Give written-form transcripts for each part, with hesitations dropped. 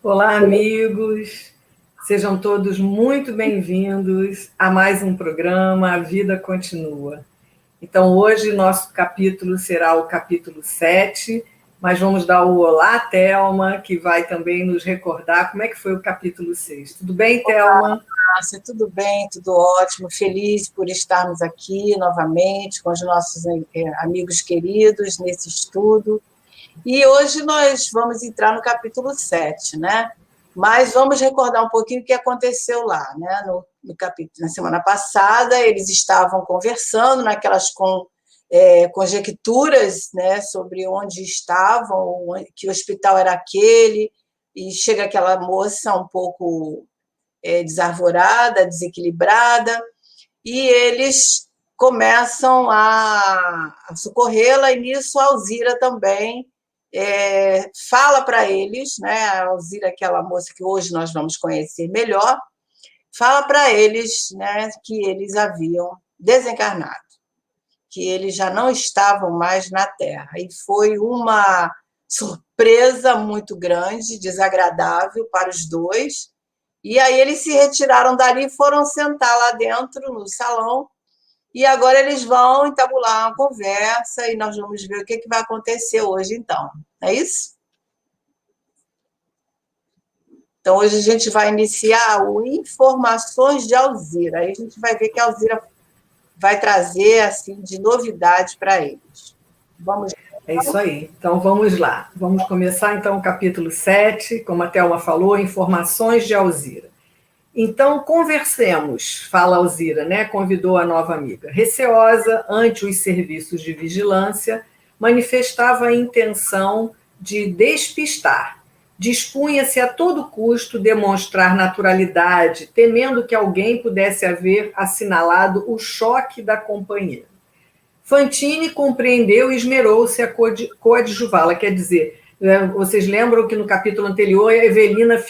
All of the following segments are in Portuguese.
Olá, amigos. Sejam todos muito bem-vindos a mais um programa A Vida Continua. Então, hoje nosso capítulo será o capítulo 7, mas vamos dar o olá, Thelma, que vai também nos recordar como é que foi o capítulo 6. Tudo bem, Thelma? Márcia, tudo bem, tudo ótimo, feliz por estarmos aqui novamente com os nossos amigos queridos nesse estudo. E hoje nós vamos entrar no capítulo 7, né? Mas vamos recordar um pouquinho o que aconteceu lá, né? No capítulo, na semana passada, eles estavam conversando naquelas conjecturas, né, sobre onde estavam, que hospital era aquele, e chega aquela moça um pouco desarvorada, desequilibrada, e eles começam a socorrê-la, e nisso a Alzira também fala para eles, né, a Alzira, aquela moça que hoje nós vamos conhecer melhor, fala para eles, né, que eles haviam desencarnado, que eles já não estavam mais na Terra, e foi uma surpresa muito grande, desagradável para os dois. E aí eles se retiraram dali e foram sentar lá dentro, no salão, e agora eles vão entabular uma conversa e nós vamos ver o que vai acontecer hoje, então. É isso? Então, hoje a gente vai iniciar o Informações de Alzira. Aí a gente vai ver que a Alzira vai trazer assim, de novidade para eles. Vamos. É isso aí. Então, vamos lá. Vamos começar, então, o capítulo 7, como a Thelma falou, Informações de Alzira. Então, conversemos, fala Alzira, né? Convidou a nova amiga. Receosa ante os serviços de vigilância, manifestava a intenção de despistar. Dispunha-se a todo custo demonstrar naturalidade, temendo que alguém pudesse haver assinalado o choque da companheira. Fantine compreendeu e esmerou-se a coadjuvá-la, quer dizer, vocês lembram que no capítulo anterior a Evelina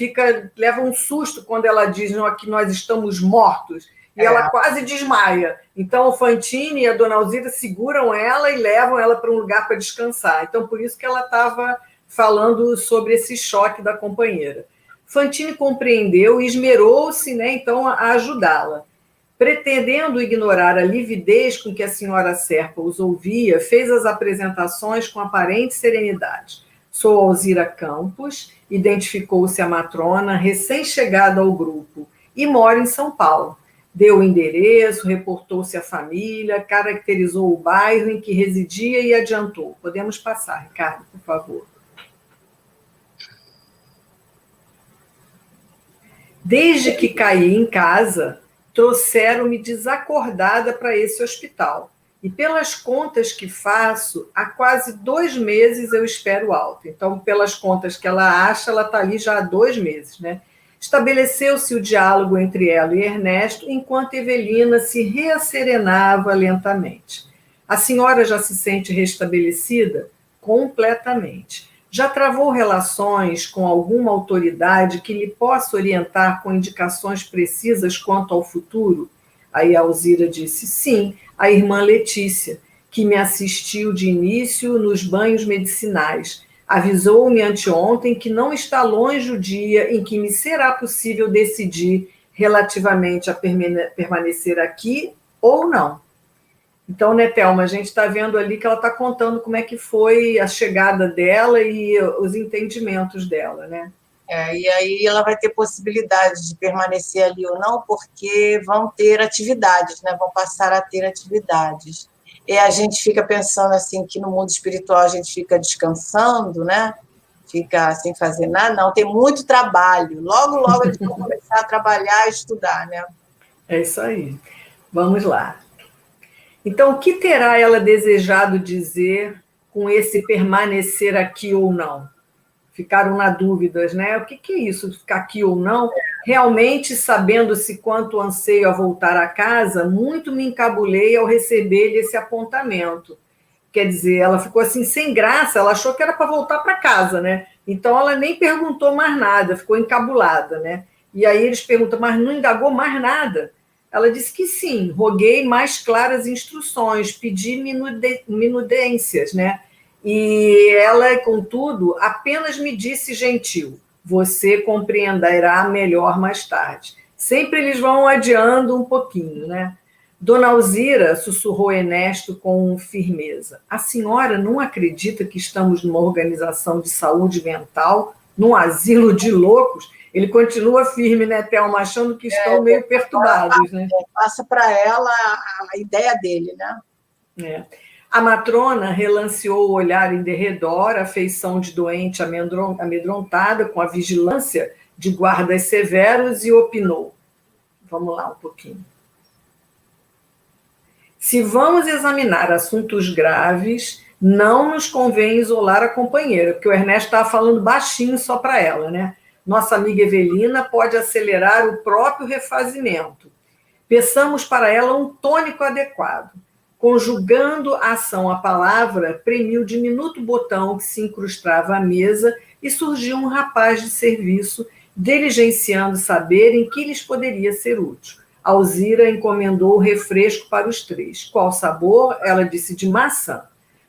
leva um susto quando ela diz que nós estamos mortos, e ela quase desmaia. Então o Fantine e a Dona Alzira seguram ela e levam ela para um lugar para descansar. Então por isso que ela estava falando sobre esse choque da companheira. Fantine compreendeu e esmerou-se, né, então, a ajudá-la. Pretendendo ignorar a lividez com que a senhora Serpa os ouvia, fez as apresentações com aparente serenidade. Sou Alzira Campos, identificou-se a matrona, recém-chegada ao grupo, e mora em São Paulo. Deu o endereço, reportou-se à família, caracterizou o bairro em que residia e adiantou. Podemos passar, Ricardo, por favor. Desde que caí em casa, trouxeram-me desacordada para esse hospital. E pelas contas que faço, há quase 2 meses eu espero alta. Então, pelas contas que ela acha, ela está ali já há 2 meses, né? Estabeleceu-se o diálogo entre ela e Ernesto, enquanto Evelina se reasserenava lentamente. A senhora já se sente restabelecida? Completamente. Já travou relações com alguma autoridade que lhe possa orientar com indicações precisas quanto ao futuro? Aí a Alzira disse, sim, a irmã Letícia, que me assistiu de início nos banhos medicinais. Avisou-me anteontem que não está longe o dia em que me será possível decidir relativamente a permanecer aqui ou não. Então, né, Thelma, a gente está vendo ali que ela está contando como é que foi a chegada dela e os entendimentos dela, né? E aí ela vai ter possibilidade de permanecer ali ou não, porque vão ter atividades, né? Vão passar a ter atividades. E a gente fica pensando assim que no mundo espiritual a gente fica descansando, né? Fica sem fazer nada. Não, tem muito trabalho. Logo, logo eles vão começar a trabalhar, a estudar, né? É isso aí. Vamos lá. Então, o que terá ela desejado dizer com esse permanecer aqui ou não? Ficaram na dúvidas, né? O que é isso, ficar aqui ou não? Realmente, sabendo-se quanto anseio a voltar a casa, muito me encabulei ao receber esse apontamento. Quer dizer, ela ficou assim sem graça, ela achou que era para voltar para casa, né? Então ela nem perguntou mais nada, ficou encabulada, né? E aí eles perguntam, mas não indagou mais nada? Ela disse que sim, roguei mais claras instruções, pedi minudências, né? E ela, contudo, apenas me disse gentil, Você compreenderá melhor mais tarde. Sempre eles vão adiando um pouquinho, né? Dona Alzira, sussurrou Ernesto com firmeza, a senhora não acredita que estamos numa organização de saúde mental, num asilo de loucos? Ele continua firme, né, Thelma, achando que estão meio perturbados, né? Passa para ela a ideia dele, né? É. A matrona relanceou o olhar em derredor, a feição de doente amedrontada, com a vigilância de guardas severos, e opinou. Vamos lá um pouquinho. Se vamos examinar assuntos graves, não nos convém isolar a companheira, porque o Ernesto estava falando baixinho só para ela, né? Nossa amiga Evelina pode acelerar o próprio refazimento. Peçamos para ela um tônico adequado. Conjugando a ação à palavra, premiu o diminuto botão que se incrustava à mesa e surgiu um rapaz de serviço, diligenciando saber em que lhes poderia ser útil. Alzira encomendou o refresco para os três. Qual sabor? Ela disse de maçã.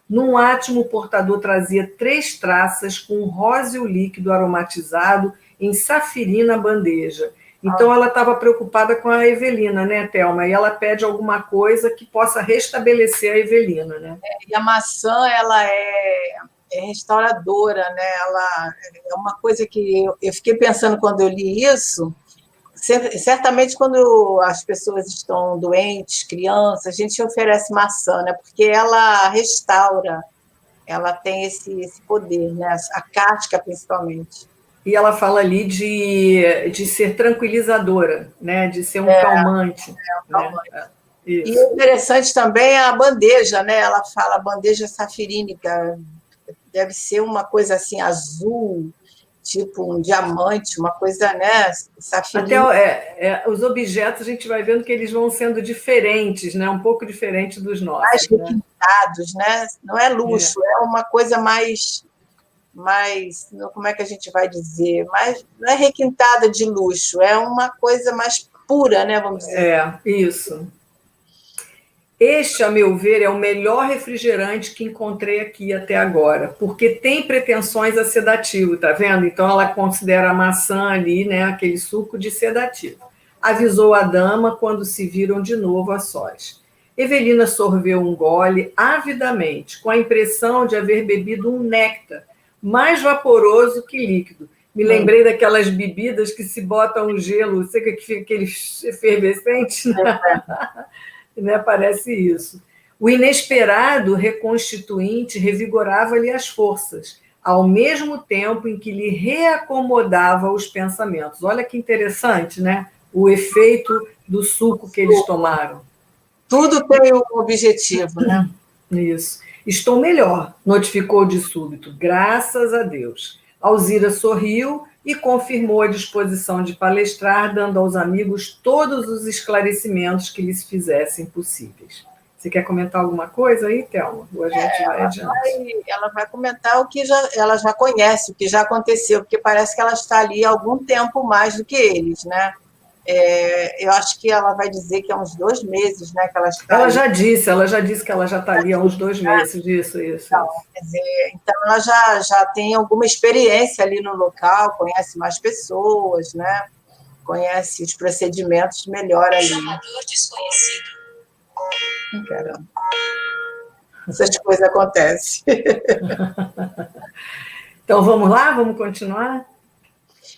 Num átimo, o portador trazia 3 traças com róseo líquido aromatizado em safirina bandeja. Então, ela estava preocupada com a Evelina, né, Thelma? E ela pede alguma coisa que possa restabelecer a Evelina, né? E a maçã, ela é restauradora, né? Ela é uma coisa que eu fiquei pensando quando eu li isso. Certamente, quando as pessoas estão doentes, crianças, a gente oferece maçã, né? Porque ela restaura, ela tem esse poder, né? A casca, principalmente. E ela fala ali de ser tranquilizadora, né? De ser um calmante. Um calmante. Né? E é interessante também a bandeja, né? Ela fala bandeja safirínica, deve ser uma coisa assim azul, tipo um diamante, uma coisa, né? Safirínica. Até os objetos a gente vai vendo que eles vão sendo diferentes, né? Um pouco diferentes dos nossos. Mais requintados, né? Não é luxo, é uma coisa mais, como é que a gente vai dizer? Não é requintada de luxo, é uma coisa mais pura, né? Vamos dizer. Isso. Este, a meu ver, é o melhor refrigerante que encontrei aqui até agora, porque tem pretensões a sedativo, tá vendo? Então ela considera a maçã ali, né, aquele suco de sedativo. Avisou a dama quando se viram de novo a sós. Evelina sorveu um gole avidamente, com a impressão de haver bebido um néctar, mais vaporoso que líquido. Me lembrei daquelas bebidas que se botam um gelo, sei que fica aquele efervescente, né? Né, parece isso. O inesperado reconstituinte revigorava-lhe as forças, ao mesmo tempo em que lhe reacomodava os pensamentos. Olha que interessante, né? O efeito do suco que eles tomaram. Tudo tem um objetivo, né? Isso. Estou melhor, notificou de súbito, graças a Deus. Alzira sorriu e confirmou a disposição de palestrar, dando aos amigos todos os esclarecimentos que lhes fizessem possíveis. Você quer comentar alguma coisa aí, Thelma? Ou a gente vai adiante? Ela vai comentar o que ela já conhece, o que já aconteceu, porque parece que ela está ali há algum tempo mais do que eles, né? Eu acho que ela vai dizer que há uns 2 meses, né, que ela está ela ali. já disse que ela já está ali há uns 2 meses, isso. Então ela já tem alguma experiência ali no local, conhece mais pessoas, né? Conhece os procedimentos melhor ali. Chamador desconhecido. Caramba. Essas coisas acontecem. Então vamos lá, vamos continuar?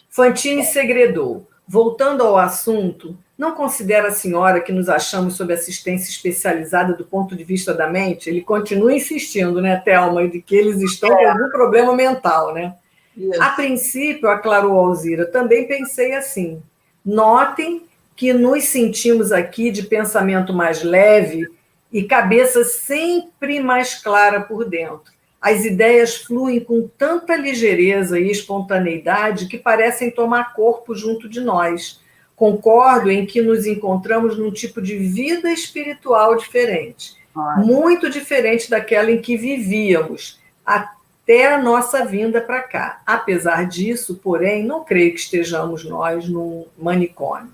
Fantine segredou. Voltando ao assunto, não considera a senhora que nos achamos sob assistência especializada do ponto de vista da mente? Ele continua insistindo, né, Thelma, de que eles estão com algum problema mental, né? Isso. A princípio, aclarou Alzira, também pensei assim. Notem que nos sentimos aqui de pensamento mais leve e cabeça sempre mais clara por dentro. As ideias fluem com tanta ligeireza e espontaneidade que parecem tomar corpo junto de nós. Concordo em que nos encontramos num tipo de vida espiritual diferente, muito diferente daquela em que vivíamos até a nossa vinda para cá. Apesar disso, porém, não creio que estejamos nós num manicômio.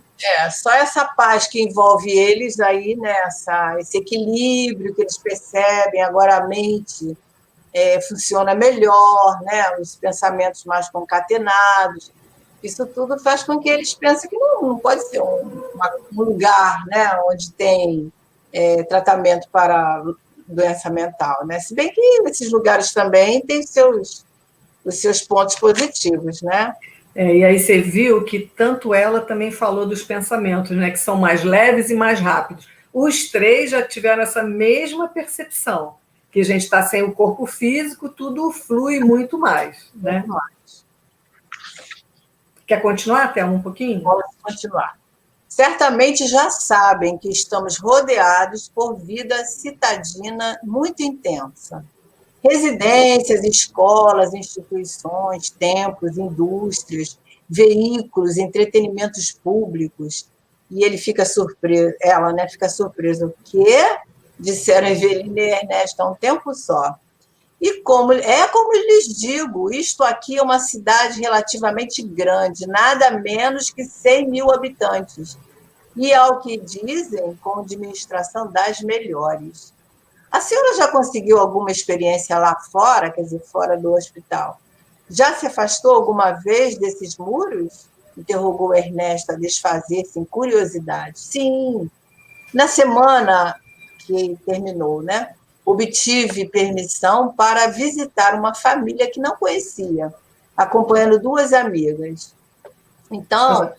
Só essa paz que envolve eles aí, né? Esse equilíbrio que eles percebem, agora a mente funciona melhor, né? Os pensamentos mais concatenados. Isso tudo faz com que eles pensem que não pode ser um lugar, né, onde tem tratamento para doença mental, né? Se bem que esses lugares também têm os seus pontos positivos, né? E aí você viu que tanto ela também falou dos pensamentos, né, que são mais leves e mais rápidos. Os três já tiveram essa mesma percepção, que a gente está sem o corpo físico, tudo flui muito mais, né? Muito mais. Quer continuar, Thelma, um pouquinho? Vamos continuar. Certamente já sabem que estamos rodeados por vida citadina muito intensa. Residências, escolas, instituições, templos, indústrias, veículos, entretenimentos públicos. E ele fica surpreso, ela, né, fica surpresa. O quê? Disseram Evelina e Ernesto a um tempo só. E como lhes digo, isto aqui é uma cidade relativamente grande, nada menos que 100 mil habitantes. E, ao que dizem, com administração das melhores. A senhora já conseguiu alguma experiência lá fora, quer dizer, fora do hospital? Já se afastou alguma vez desses muros? Interrogou Ernesto, a desfazer-se em curiosidade. Sim, na semana que terminou, né? Obtive permissão para visitar uma família que não conhecia, acompanhando duas amigas. Então,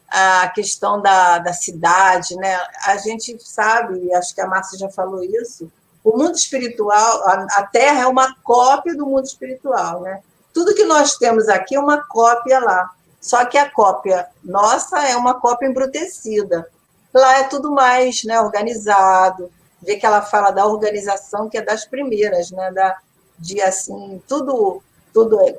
a questão da cidade, né? A gente sabe, acho que a Márcia já falou isso, o mundo espiritual, a Terra é uma cópia do mundo espiritual, né? Tudo que nós temos aqui é uma cópia lá, só que a cópia nossa é uma cópia embrutecida. Lá é tudo mais, né, organizado. Vê que ela fala da organização, que é das primeiras, né? De assim, tudo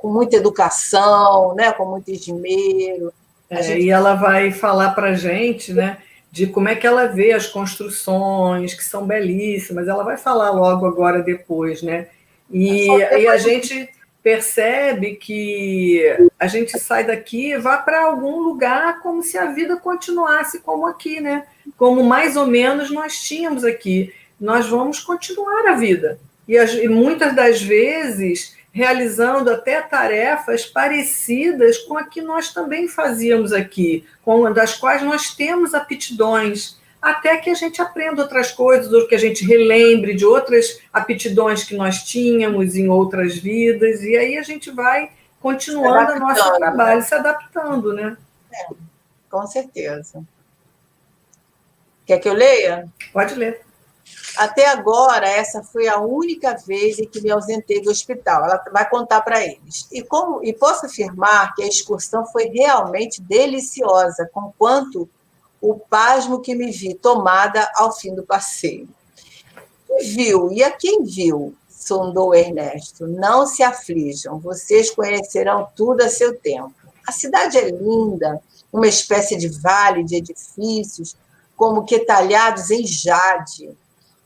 com muita educação, né? Com muito esmero. E ela vai falar para a gente, né, de como é que ela vê as construções, que são belíssimas. Ela vai falar logo agora depois, né? E a gente percebe que a gente sai daqui e vai para algum lugar como se a vida continuasse como aqui, né? Como mais ou menos nós tínhamos aqui. Nós vamos continuar a vida. E muitas das vezes realizando até tarefas parecidas com a que nós também fazíamos aqui, com das quais nós temos aptidões, até que a gente aprenda outras coisas, ou que a gente relembre de outras aptidões que nós tínhamos em outras vidas, e aí a gente vai continuando o nosso trabalho, se adaptando, né? Com certeza. Quer que eu leia? Pode ler. Até agora, essa foi a única vez em que me ausentei do hospital. Ela vai contar para eles. E posso afirmar que a excursão foi realmente deliciosa, conquanto o pasmo que me vi tomada ao fim do passeio. E a quem viu? Sondou Ernesto. Não se aflijam, vocês conhecerão tudo a seu tempo. A cidade é linda, uma espécie de vale de edifícios, como que talhados em jade.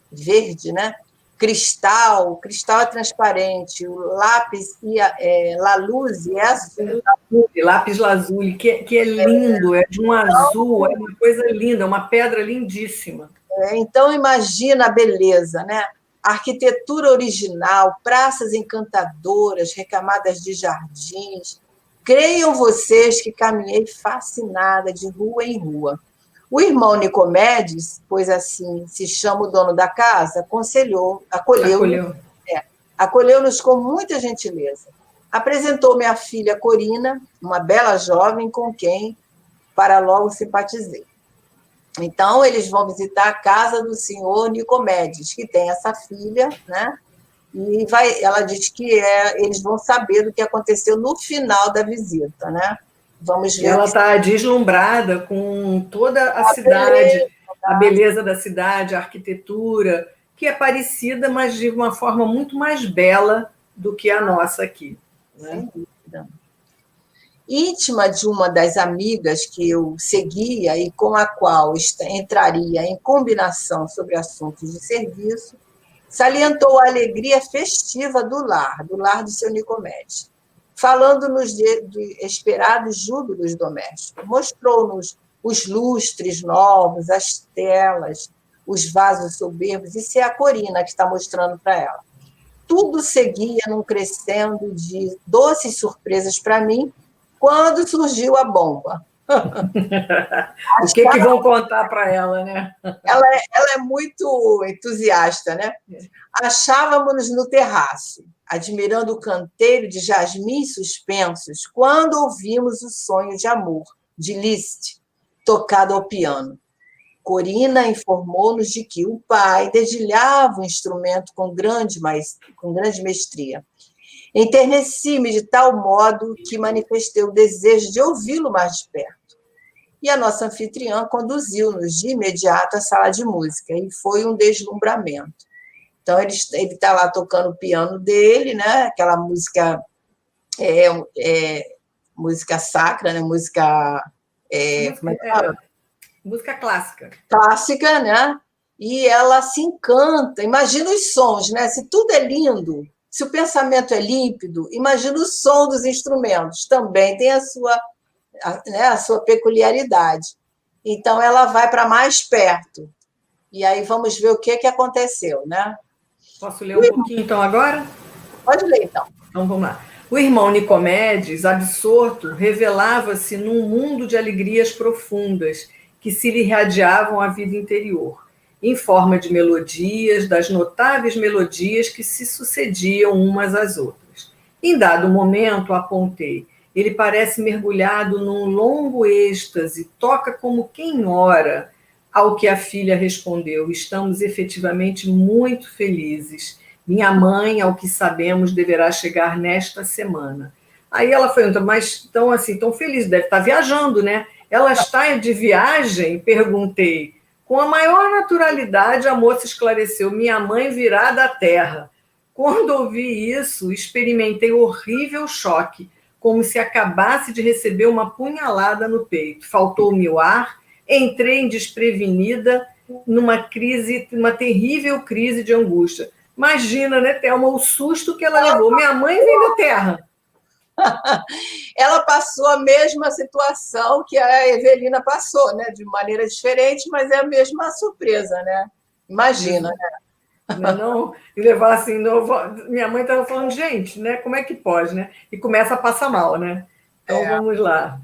Verde, né? Cristal é transparente, o lápis laluz é azul. Lápis lazuli, que é lindo, é de um azul, é uma coisa linda, é uma pedra lindíssima. Então, imagina a beleza, né? Arquitetura original, praças encantadoras, recamadas de jardins. Creiam vocês que caminhei fascinada de rua em rua. O irmão Nicomedes, pois assim se chama o dono da casa, acolheu-nos com muita gentileza. Apresentou-me a filha Corina, uma bela jovem com quem para logo simpatizei. Então, eles vão visitar a casa do senhor Nicomedes, que tem essa filha, né? E ela diz que eles vão saber do que aconteceu no final da visita, né? Vamos ver. Ela está deslumbrada com toda a cidade, a beleza da cidade, a arquitetura, que é parecida, mas de uma forma muito mais bela do que a nossa aqui. Né? Sem dúvida. Íntima de uma das amigas que eu seguia e com a qual entraria em combinação sobre assuntos de serviço, salientou a alegria festiva do lar do seu Nicomedes, falando-nos de esperados júbilos domésticos. Mostrou-nos os lustres novos, as telas, os vasos soberbos. Isso é a Corina que está mostrando para ela. Tudo seguia num crescendo de doces surpresas para mim quando surgiu a bomba. O que vão contar para ela, né? Ela é muito entusiasta, né? Achávamos-nos no terraço, admirando o canteiro de jasmins suspensos, quando ouvimos o Sonho de Amor, de Liszt, tocado ao piano. Corina informou-nos de que o pai dedilhava o instrumento com grande mestria. Enterneci-me de tal modo que manifestei o desejo de ouvi-lo mais de perto. E a nossa anfitriã conduziu-nos de imediato à sala de música, e foi um deslumbramento. Então, ele está lá tocando o piano dele, né? Aquela música, música sacra, né? Como é que fala? Música clássica. Clássica, né? E ela se encanta. Imagina os sons, né? Se tudo é lindo, se o pensamento é límpido, imagina o som dos instrumentos. Também tem a sua peculiaridade. Então, ela vai para mais perto. E aí vamos ver o que aconteceu, né? Posso ler um pouquinho, então, agora? Pode ler, então. Então, vamos lá. O irmão Nicomedes, absorto, revelava-se num mundo de alegrias profundas que se lhe irradiavam à vida interior, em forma de melodias, das notáveis melodias que se sucediam umas às outras. Em dado momento, apontei, ele parece mergulhado num longo êxtase, toca como quem ora, ao que a filha respondeu, estamos efetivamente muito felizes. Minha mãe, ao que sabemos, deverá chegar nesta semana. Aí ela foi, mas tão assim, tão feliz, deve estar viajando, né? Ela está de viagem? Perguntei. Com a maior naturalidade, a moça esclareceu, minha mãe virá da terra. Quando ouvi isso, experimentei horrível choque, como se acabasse de receber uma punhalada no peito. Faltou-me o ar, entrei desprevenida numa terrível crise de angústia. Imagina, né, Thelma, o susto que ela levou. Minha mãe vem da terra. Ela passou a mesma situação que a Evelina passou, né? De maneira diferente, mas é a mesma surpresa, né? Imagina, né? Não, e levar assim, minha mãe estava falando, gente, né? Como é que pode, né? E começa a passar mal, né? Então vamos lá.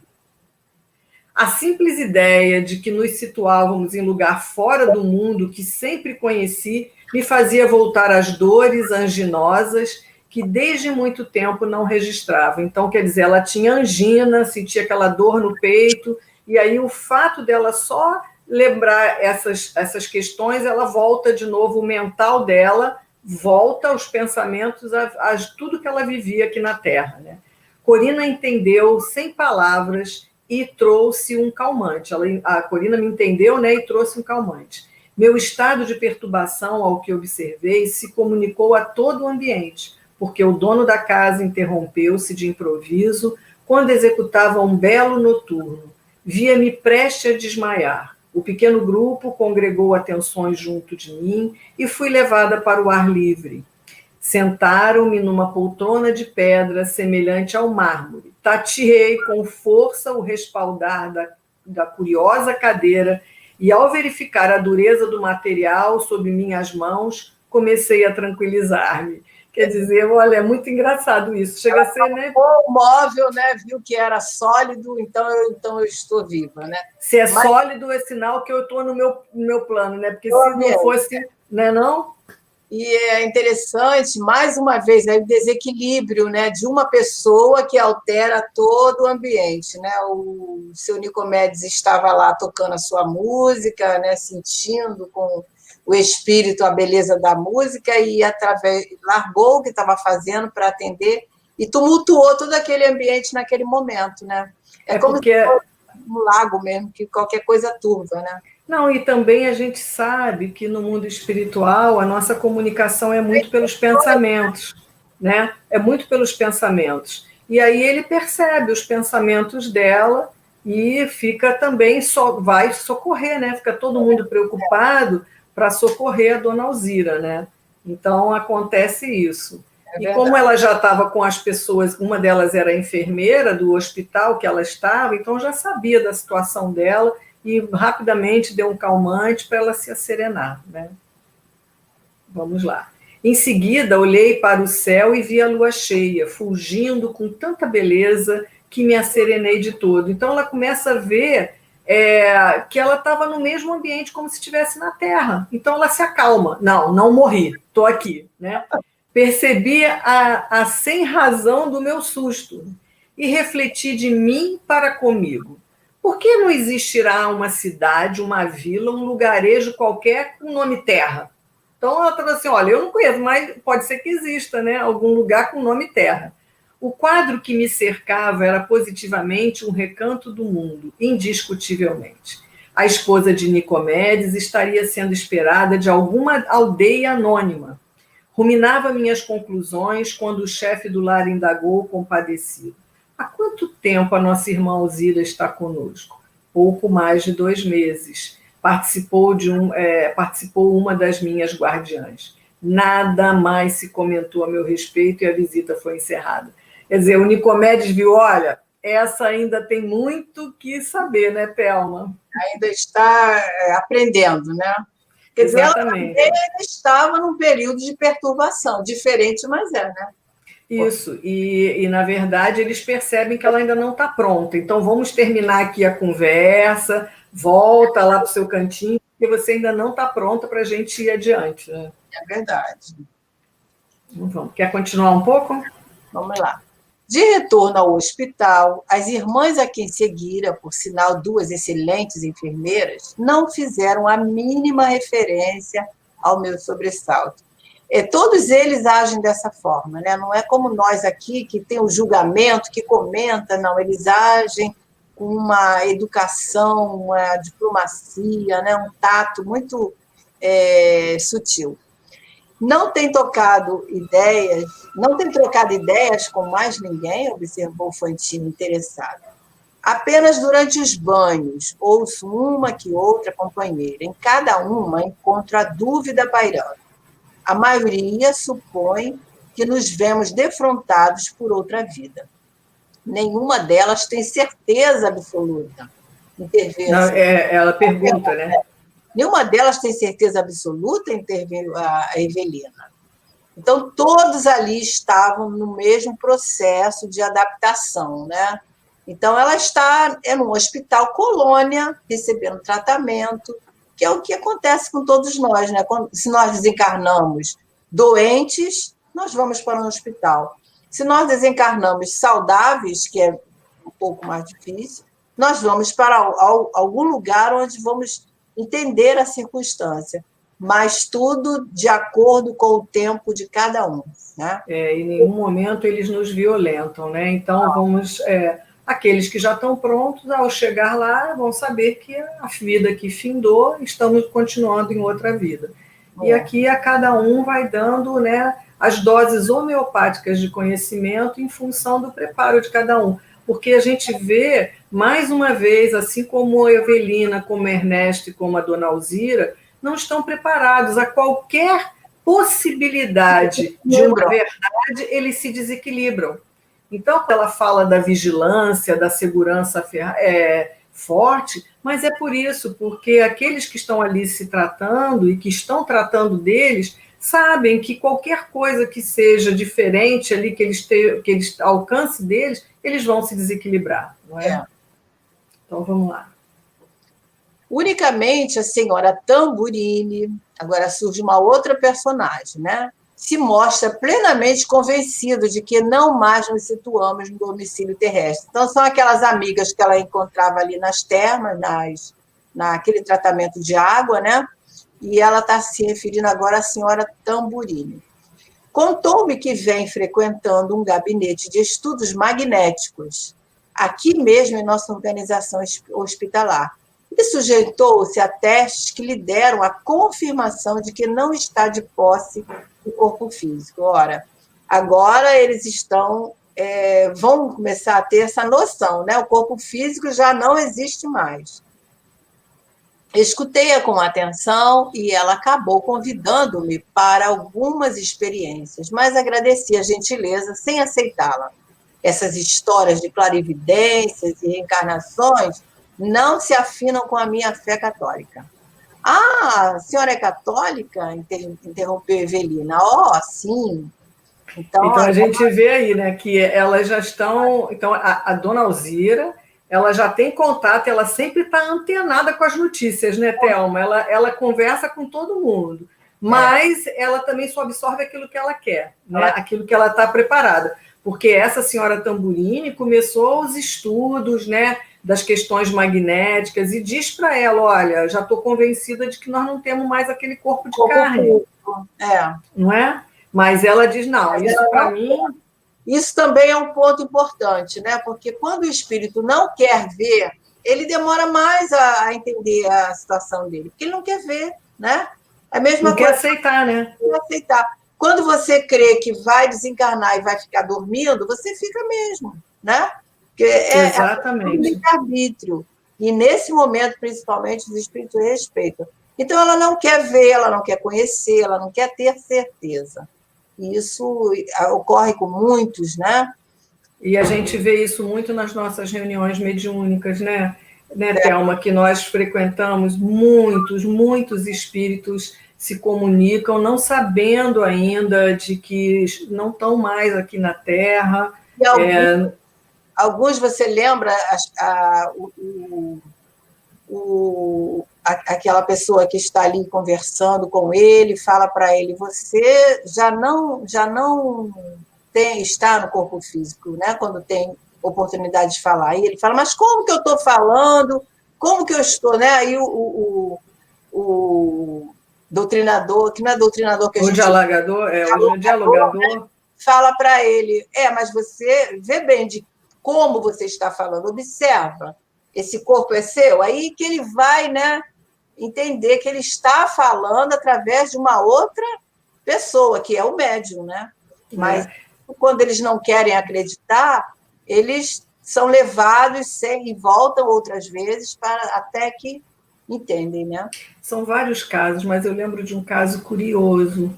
A simples ideia de que nos situávamos em lugar fora do mundo que sempre conheci me fazia voltar às dores anginosas que desde muito tempo não registrava. Então, quer dizer, ela tinha angina, sentia aquela dor no peito, e aí o fato dela só lembrar essas questões, ela volta de novo, o mental dela volta aos pensamentos, a tudo que ela vivia aqui na Terra, né? Corina entendeu, sem palavras, e trouxe um calmante. A Corina me entendeu, né, e trouxe um calmante. Meu estado de perturbação, ao que observei, se comunicou a todo o ambiente, porque o dono da casa interrompeu-se de improviso quando executava um belo noturno. Via-me prestes a desmaiar. O pequeno grupo congregou atenções junto de mim e fui levada para o ar livre. Sentaram-me numa poltrona de pedra semelhante ao mármore. Tateei com força o respaldar da curiosa cadeira e, ao verificar a dureza do material sob minhas mãos, comecei a tranquilizar-me. Quer dizer, olha, é muito engraçado isso. Chega a ser, né? O móvel, né? Viu que era sólido, então eu estou viva, né? Se é sólido, é sinal que eu estou no meu plano, né? Porque se não fosse, né, não? E é interessante, mais uma vez, o desequilíbrio, né, de uma pessoa que altera todo o ambiente, né? O seu Nicomedes estava lá tocando a sua música, né, sentindo com o espírito a beleza da música e largou o que estava fazendo para atender e tumultuou todo aquele ambiente naquele momento, né? É como se fosse um lago mesmo, que qualquer coisa turva, né? Não, e também a gente sabe que no mundo espiritual a nossa comunicação é muito pelos pensamentos, né? É muito pelos pensamentos. E aí ele percebe os pensamentos dela e fica também, vai socorrer, né? Fica todo mundo preocupado para socorrer a dona Alzira, né? Então acontece isso. E como ela já estava com as pessoas, uma delas era a enfermeira do hospital que ela estava, então já sabia da situação dela e rapidamente deu um calmante para ela se asserenar, né? Vamos lá. Em seguida, olhei para o céu e vi a lua cheia, fulgindo com tanta beleza que me asserenei de todo. Então, ela começa a ver que ela estava no mesmo ambiente como se estivesse na Terra. Então, ela se acalma. Não morri, estou aqui. Né? Percebi a sem razão do meu susto e refleti de mim para comigo. Por que não existirá uma cidade, uma vila, um lugarejo qualquer com o nome Terra? Então, ela estava assim, olha, eu não conheço, mas pode ser que exista, né, algum lugar com o nome Terra. O quadro que me cercava era positivamente um recanto do mundo, indiscutivelmente. A esposa de Nicomedes estaria sendo esperada de alguma aldeia anônima. Ruminava minhas conclusões quando o chefe do lar indagou compadecido. Há quanto tempo a nossa irmã Alzira está conosco? Pouco mais de 2 meses. Participou uma das minhas guardiãs. Nada mais se comentou a meu respeito e a visita foi encerrada. Quer dizer, o Nicomedes viu, olha, essa ainda tem muito que saber, né, Thelma? Ainda está aprendendo, né? Quer dizer, ela também estava num período de perturbação, diferente, mas né? Isso, e na verdade eles percebem que ela ainda não está pronta. Então vamos terminar aqui a conversa, volta lá para o seu cantinho, porque você ainda não está pronta para a gente ir adiante. Né? É verdade. Vamos. Quer continuar um pouco? Vamos lá. De retorno ao hospital, as irmãs a quem seguira, por sinal 2 excelentes enfermeiras, não fizeram a mínima referência ao meu sobressalto. Todos eles agem dessa forma, né? Não é como nós aqui, que tem o julgamento, que comenta, não, eles agem com uma educação, uma diplomacia, né? Um tato muito sutil. Não tem trocado ideias com mais ninguém, observou Fantine interessado. Apenas durante os banhos, ouço uma que outra companheira. Em cada uma encontro a dúvida pairando. A maioria supõe que nos vemos defrontados por outra vida. Nenhuma delas tem certeza absoluta. Não, ela pergunta, né? Nenhuma delas tem certeza absoluta, interveio a Evelina. Então, todos ali estavam no mesmo processo de adaptação, né? Então, ela está num hospital colônia, recebendo tratamento, que é o que acontece com todos nós, né? Se nós desencarnamos doentes, nós vamos para um hospital. Se nós desencarnamos saudáveis, que é um pouco mais difícil, nós vamos para algum lugar onde vamos entender a circunstância, mas tudo de acordo com o tempo de cada um. Né? Em nenhum momento eles nos violentam, né? Então, aqueles que já estão prontos, ao chegar lá, vão saber que a vida que findou, estamos continuando em outra vida. E aqui a cada um vai dando, né, as doses homeopáticas de conhecimento em função do preparo de cada um. Porque a gente vê, mais uma vez, assim como a Evelina, como a Ernesto e como a Dona Alzira, não estão preparados a qualquer possibilidade de uma verdade, eles se desequilibram. Então, ela fala da vigilância, da segurança forte, mas é por isso, porque aqueles que estão ali se tratando e que estão tratando deles sabem que qualquer coisa que seja diferente ali, que eles alcance deles, eles vão se desequilibrar. Não é? Então, vamos lá. Unicamente a senhora Tamburini, agora surge uma outra personagem, né? Se mostra plenamente convencido de que não mais nos situamos no domicílio terrestre. Então, são aquelas amigas que ela encontrava ali nas termas, naquele tratamento de água, né? E ela está se referindo agora à senhora Tamburini. Contou-me que vem frequentando um gabinete de estudos magnéticos, aqui mesmo em nossa organização hospitalar, e sujeitou-se a testes que lhe deram a confirmação de que não está de posse do corpo físico. Ora, agora eles vão começar a ter essa noção, né? O corpo físico já não existe mais. Escutei-a com atenção e ela acabou convidando-me para algumas experiências, mas agradeci a gentileza sem aceitá-la. Essas histórias de clarividências e reencarnações não se afinam com a minha fé católica. Ah, a senhora é católica? Interrompeu Evelina. Oh, sim. Então, a gente vê aí, né, que elas já estão... Então, a dona Alzira, ela já tem contato, ela sempre está antenada com as notícias, né, Thelma? Ela conversa com todo mundo, mas ela também só absorve aquilo que ela quer, né? Aquilo que ela está preparada. Porque essa senhora Tamburini começou os estudos, né, das questões magnéticas e diz para ela, olha, já estou convencida de que nós não temos mais aquele corpo de carne. Não é? Mas ela diz, não, isso para mim... Isso também é um ponto importante, né? Porque quando o espírito não quer ver, ele demora mais a entender a situação dele, porque ele não quer ver, né? É a mesma não coisa. Quer aceitar, né? Não quer aceitar. Quando você crê que vai desencarnar e vai ficar dormindo, você fica mesmo, né? Porque Exatamente. É arbítrio. E nesse momento, principalmente, os espíritos respeitam. Então, ela não quer ver, ela não quer conhecer, ela não quer ter certeza. E isso ocorre com muitos, né? E a gente vê isso muito nas nossas reuniões mediúnicas, né, Thelma? Que nós frequentamos, muitos espíritos se comunicam, não sabendo ainda de que não estão mais aqui na Terra. E alguns você lembra aquela pessoa que está ali conversando com ele, fala para ele, você já não está no corpo físico, né? Quando tem oportunidade de falar. E ele fala, mas como que eu estou falando? Como que eu estou? Né? Aí o doutrinador, que não é doutrinador que a gente... O dialogador, né? Fala para ele, mas você vê bem de como você está falando, observa, esse corpo é seu, aí que ele vai, né, entender que ele está falando através de uma outra pessoa, que é o médium, né? Mas quando eles não querem acreditar, eles são levados e voltam outras vezes até que entendem, né? São vários casos, mas eu lembro de um caso curioso.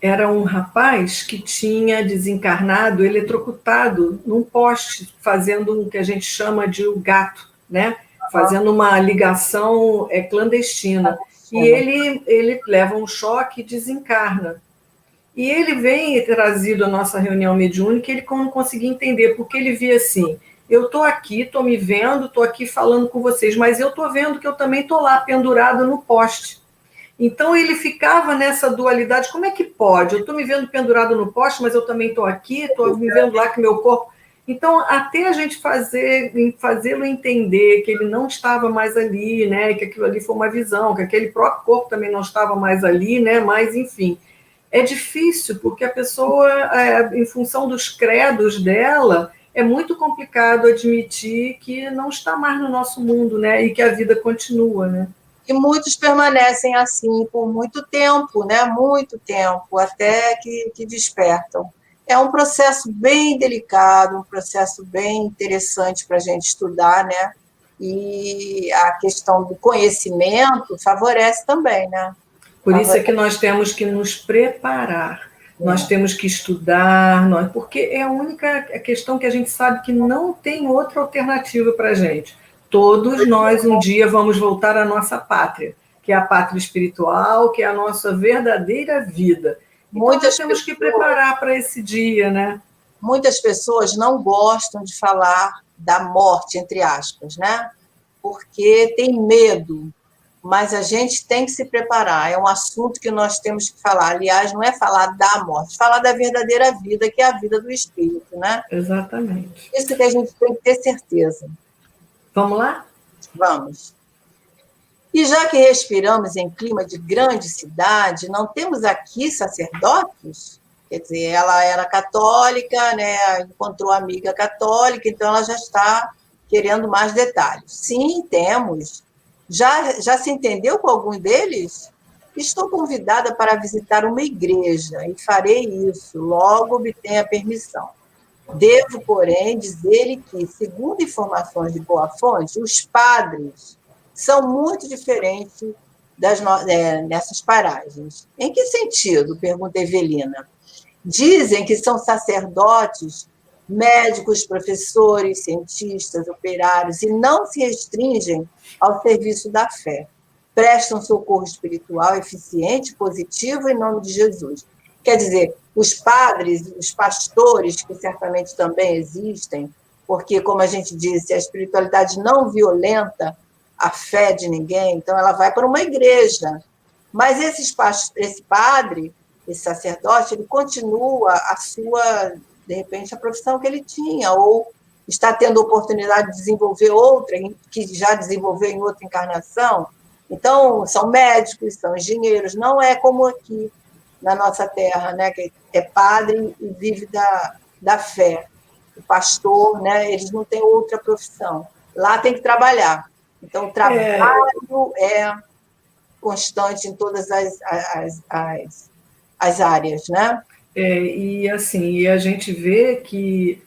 Era um rapaz que tinha desencarnado, eletrocutado num poste, fazendo o que a gente chama de o gato, né? Fazendo uma ligação clandestina. E ele leva um choque e desencarna. E ele vem trazido à nossa reunião mediúnica, ele não conseguia entender, porque ele via assim, eu estou aqui, estou me vendo, estou aqui falando com vocês, mas eu estou vendo que eu também estou lá, pendurado no poste. Então, ele ficava nessa dualidade, como é que pode? Eu estou me vendo pendurado no poste, mas eu também estou aqui, estou me vendo lá com meu corpo. Então, até a gente fazê-lo entender que ele não estava mais ali, né? Que aquilo ali foi uma visão, que aquele próprio corpo também não estava mais ali, né? Mas, enfim, é difícil, porque a pessoa, em função dos credos dela, é muito complicado admitir que não está mais no nosso mundo, né? E que a vida continua, né? E muitos permanecem assim por muito tempo, né? Muito tempo, até que despertam. É um processo bem delicado, um processo bem interessante para a gente estudar, né? E a questão do conhecimento favorece também, né? Por isso é que nós temos que nos preparar, nós temos que estudar, porque é a única questão que a gente sabe que não tem outra alternativa para a gente. Todos nós um dia vamos voltar à nossa pátria, que é a pátria espiritual, que é a nossa verdadeira vida. Então, nós temos que preparar para esse dia, né? Muitas pessoas não gostam de falar da morte, entre aspas, né? Porque tem medo, mas a gente tem que se preparar. É um assunto que nós temos que falar. Aliás, não é falar da morte, falar da verdadeira vida, que é a vida do espírito, né? Exatamente. Isso que a gente tem que ter certeza. Vamos lá? Vamos. E já que respiramos em clima de grande cidade, não temos aqui sacerdotes? Quer dizer, ela era católica, né? Encontrou amiga católica, então ela já está querendo mais detalhes. Sim, temos. Já se entendeu com algum deles? Estou convidada para visitar uma igreja e farei isso, logo obtenha a permissão. Devo, porém, dizer-lhe que, segundo informações de boa fonte, os padres são muito diferentes nessas paragens. Em que sentido? Pergunta Evelina. Dizem que são sacerdotes, médicos, professores, cientistas, operários, e não se restringem ao serviço da fé. prestam socorro espiritual eficiente, positivo, em nome de Jesus. Quer dizer, os padres, os pastores, que certamente também existem, porque, como a gente disse, a espiritualidade não violenta a fé de ninguém, então ela vai para uma igreja. Mas esse padre, esse sacerdote, ele continua a sua, de repente, a profissão que ele tinha, ou está tendo oportunidade de desenvolver outra, que já desenvolveu em outra encarnação. Então, são médicos, são engenheiros, não é como aqui na nossa terra, né, que é padre e vive da fé. O pastor, né, eles não têm outra profissão. Lá tem que trabalhar. Então, o trabalho é constante em todas as áreas, né? E assim, a gente vê que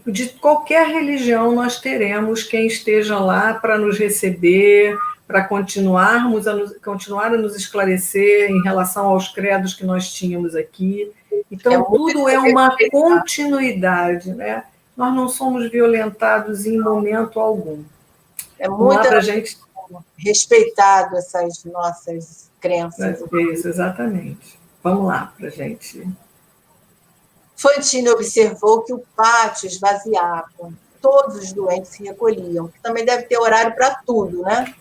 de qualquer religião nós teremos quem esteja lá para nos receber, para continuar a nos esclarecer em relação aos credos que nós tínhamos aqui. Então, tudo é uma continuidade, né? Nós não somos violentados em momento algum. É muito respeitado essas nossas crenças. Isso, exatamente. Vamos lá, para a gente. Fantine observou que o pátio esvaziava. Todos os doentes se recolhiam. Também deve ter horário para tudo, né?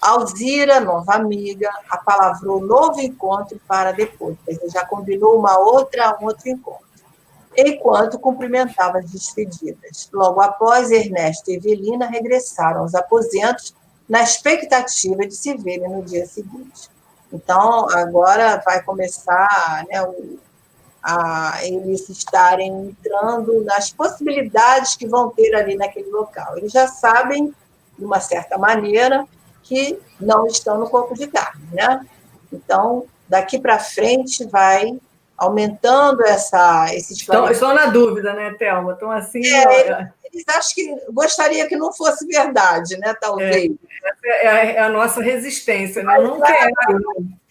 Alzira, nova amiga, apalavrou novo encontro para depois. Ele já combinou um outro encontro. Enquanto cumprimentava as despedidas. Logo após, Ernesto e Evelina regressaram aos aposentos na expectativa de se verem no dia seguinte. Então, agora vai começar, né, eles estarem entrando nas possibilidades que vão ter ali naquele local. Eles já sabem, de uma certa maneira, que não estão no corpo de carne, né? Então, daqui para frente vai aumentando esse Estou na dúvida, né, Thelma? Então, assim... Eles acham que gostaria que não fosse verdade, né, talvez. É a nossa resistência, né? Eu não quero.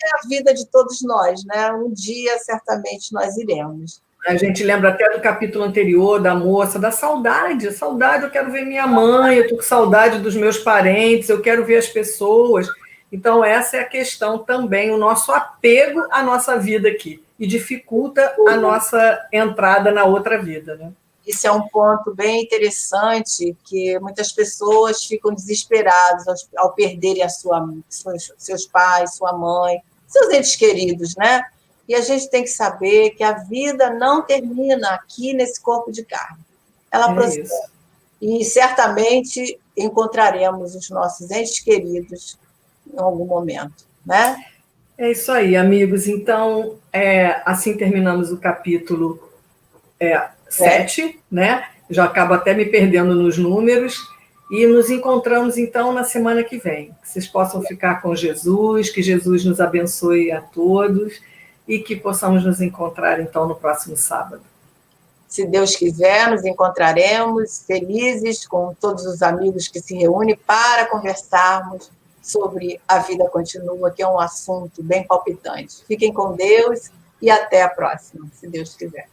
É a vida de todos nós, né? Um dia, certamente, nós iremos. A gente lembra até do capítulo anterior, da moça, da saudade. Saudade, eu quero ver minha mãe, eu estou com saudade dos meus parentes, eu quero ver as pessoas. Então, essa é a questão também, o nosso apego à nossa vida aqui. E dificulta a nossa entrada na outra vida, né? Isso é um ponto bem interessante, que muitas pessoas ficam desesperadas ao perderem seus pais, sua mãe, seus entes queridos, né? E a gente tem que saber que a vida não termina aqui nesse corpo de carne. Ela prossegue. E certamente encontraremos os nossos entes queridos em algum momento, né? É isso aí, amigos. Então, assim terminamos o capítulo 7, né? Já acabo até me perdendo nos números. E nos encontramos, então, na semana que vem. Que vocês possam ficar com Jesus, que Jesus nos abençoe a todos e que possamos nos encontrar, então, no próximo sábado. Se Deus quiser, nos encontraremos felizes com todos os amigos que se reúnem para conversarmos sobre a vida continua, que é um assunto bem palpitante. Fiquem com Deus e até a próxima, se Deus quiser.